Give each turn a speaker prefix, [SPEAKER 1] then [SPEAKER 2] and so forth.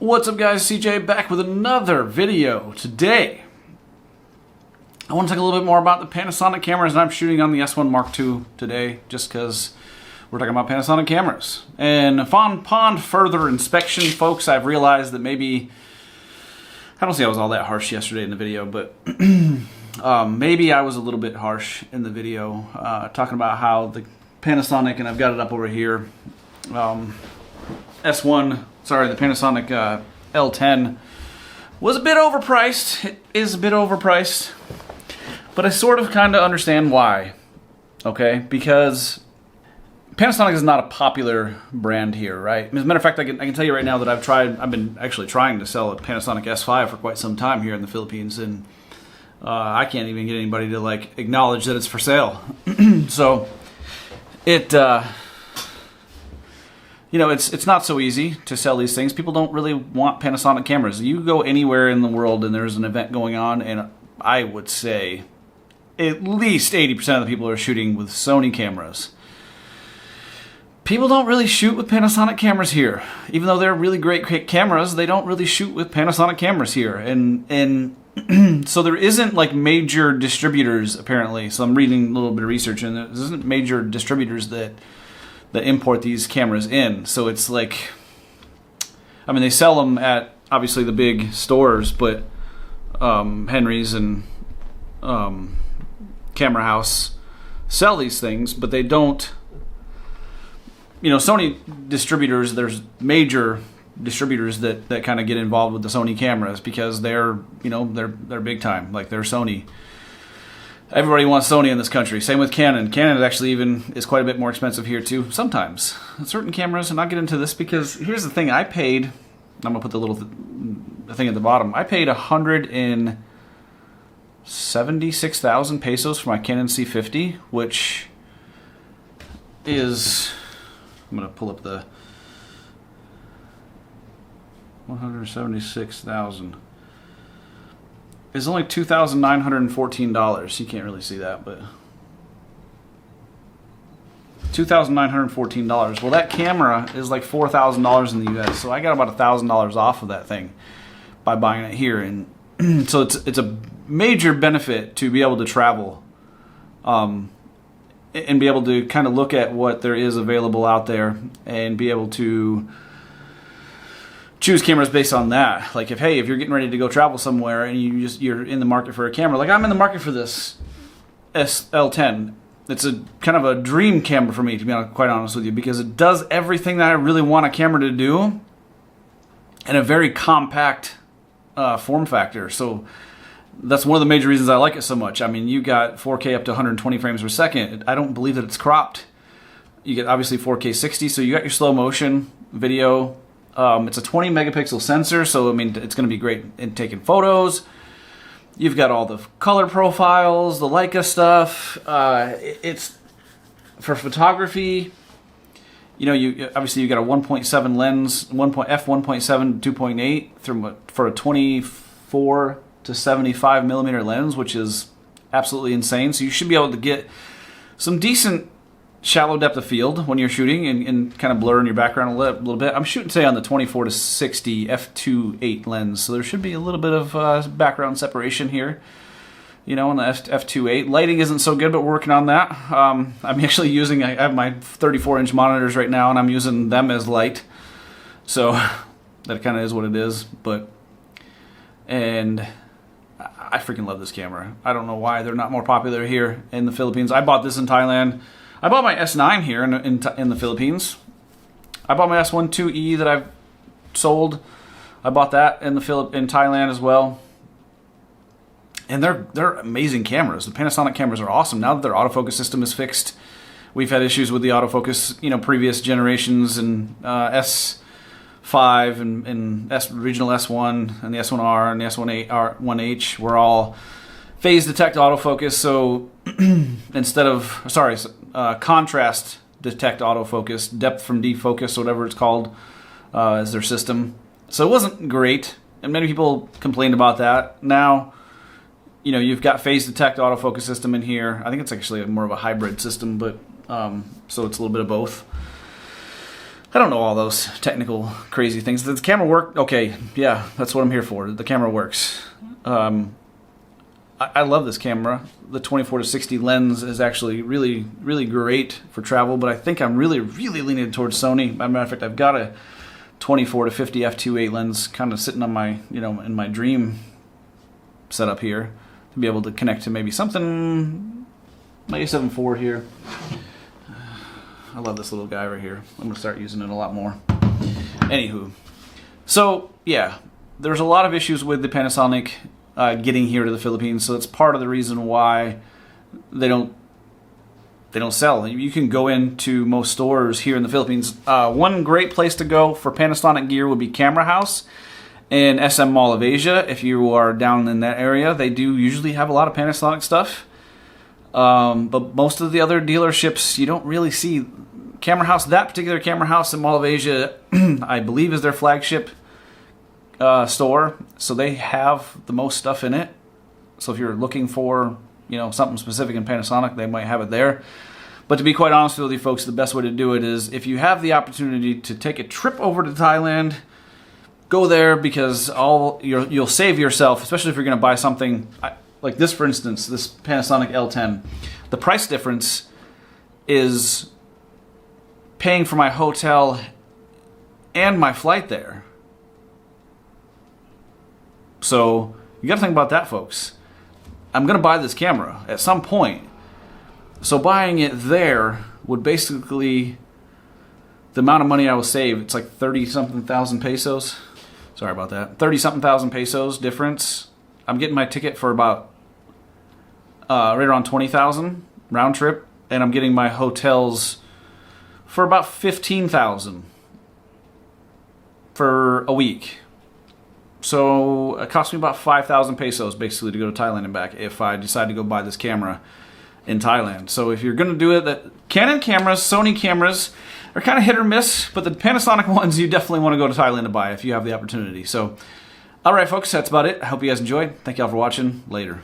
[SPEAKER 1] What's up guys, CJ back with another video. Today, I want to talk a little bit more about the Panasonic cameras, and I'm shooting on the S1 Mark II today just because we're talking about Panasonic cameras. And upon further inspection, folks, I've realized that maybe, I don't say I was all that harsh yesterday in the video, but maybe I was a little bit harsh in the video, talking about how the Panasonic, and I've got it up over here, the Panasonic L10 was a bit overpriced. It is a bit overpriced, but I sort of kind of understand why, okay? Because Panasonic is not a popular brand here, right? As a matter of fact, I can tell you right now that I've been actually trying to sell a Panasonic S5 for quite some time here in the Philippines, and I can't even get anybody to like acknowledge that it's for sale. So it, you know, it's not so easy to sell these things. People don't really want Panasonic cameras. You go anywhere in the world and there's an event going on, and I would say at least 80% of the people are shooting with Sony cameras. People don't really shoot with Panasonic cameras here. Even though they're really great cameras, they don't really shoot with Panasonic cameras here. And so there isn't like major distributors apparently. So I'm reading a little bit of research, and there isn't major distributors that import these cameras in. So it's like, I mean, they sell them at obviously the big stores, but Henry's and Camera House sell these things, but they don't. You know, Sony distributors, there's major distributors that kind of get involved with the Sony cameras because they're, you know, they're big time, like they're Sony. Everybody wants Sony in this country. Same with Canon. Canon actually is quite a bit more expensive here too, sometimes. Certain cameras, and I'll get into this because here's the thing, I'm gonna put the little thing at the bottom. I paid 176,000 pesos for my Canon C50, which is, I'm gonna pull up the 176,000. It's only $2,914. You can't really see that, but $2,914. Well, that camera is like $4,000 in the U.S., so I got about $1,000 off of that thing by buying it here, and so it's a major benefit to be able to travel, and be able to kind of look at what there is available out there and be able to choose cameras based on that. Like if you're getting ready to go travel somewhere and you're in the market for a camera, like I'm in the market for this L10. It's a kind of a dream camera for me, to be quite honest with you, because it does everything that I really want a camera to do in a very compact form factor. So that's one of the major reasons I like it so much. I mean, you got 4K up to 120 frames per second. I don't believe that it's cropped. You get obviously 4K 60, so you got your slow motion video. It's a 20 megapixel sensor, so I mean it's going to be great in taking photos. You've got all the color profiles, the Leica stuff. It's for photography. You know, you got a 1.7 lens, f1.7 2.8 for a 24 to 75 millimeter lens, which is absolutely insane. So you should be able to get some decent shallow depth of field when you're shooting and kind of blurring your background a little bit. I'm shooting today on the 24 to 60 f2.8 lens, so there should be a little bit of background separation here, you know, on the f2.8. Lighting isn't so good, but we're working on that. I'm actually I have my 34-inch monitors right now, and I'm using them as light, so that kind of is what it is. And I freaking love this camera. I don't know why they're not more popular here in the Philippines. I bought this in Thailand. I bought my S9 here in the Philippines. I bought my S1 IIe that I've sold. I bought that in Thailand as well. And they're amazing cameras. The Panasonic cameras are awesome. Now that their autofocus system is fixed, we've had issues with the autofocus, you know, previous generations, and S5 and regional S1 and the S1R and the S1H were all phase detect autofocus. So instead of, contrast detect autofocus, depth from defocus, whatever it's called, is their system. So it wasn't great, and many people complained about that. Now, you know, you've got phase detect autofocus system in here. I think it's actually more of a hybrid system, but so it's a little bit of both. I don't know all those technical crazy things. Does the camera work? Okay, yeah, that's what I'm here for. The camera works. I love this camera. The 24-60 lens is actually really, really great for travel, but I think I'm really, really leaning towards Sony. As a matter of fact, I've got a 24-50 f2.8 lens kind of sitting on my, in my dream setup here to be able to connect to maybe something, my A7 IV here. I love this little guy right here. I'm going to start using it a lot more. Anywho, so yeah, there's a lot of issues with the Panasonic getting here to the Philippines, so it's part of the reason why they don't sell. You can go into most stores here in the Philippines. One great place to go for Panasonic gear would be Camera House and SM Mall of Asia. If you are down in that area, they do usually have a lot of Panasonic stuff. But most of the other dealerships, you don't really see Camera House. That particular Camera House in Mall of Asia, I believe, is their flagship store. So they have the most stuff in it. So if you're looking for, something specific in Panasonic, they might have it there. But to be quite honest with you folks, the best way to do it is if you have the opportunity to take a trip over to Thailand, go there, because you'll save yourself, especially if you're going to buy something like this, for instance, this Panasonic L10. The price difference is paying for my hotel and my flight there. So you got to think about that, folks. I'm going to buy this camera at some point. So buying it there would basically, the amount of money I will save, it's like 30-something thousand pesos. Sorry about that. 30-something thousand pesos difference. I'm getting my ticket for about right around 20,000 round trip, and I'm getting my hotels for about 15,000 for a week. So it cost me about 5,000 pesos basically to go to Thailand and back if I decide to go buy this camera in Thailand. So if you're going to do it, that Canon cameras, Sony cameras are kind of hit or miss, but the Panasonic ones you definitely want to go to Thailand to buy if you have the opportunity. So, all right, folks, that's about it. I hope you guys enjoyed. Thank y'all for watching. Later.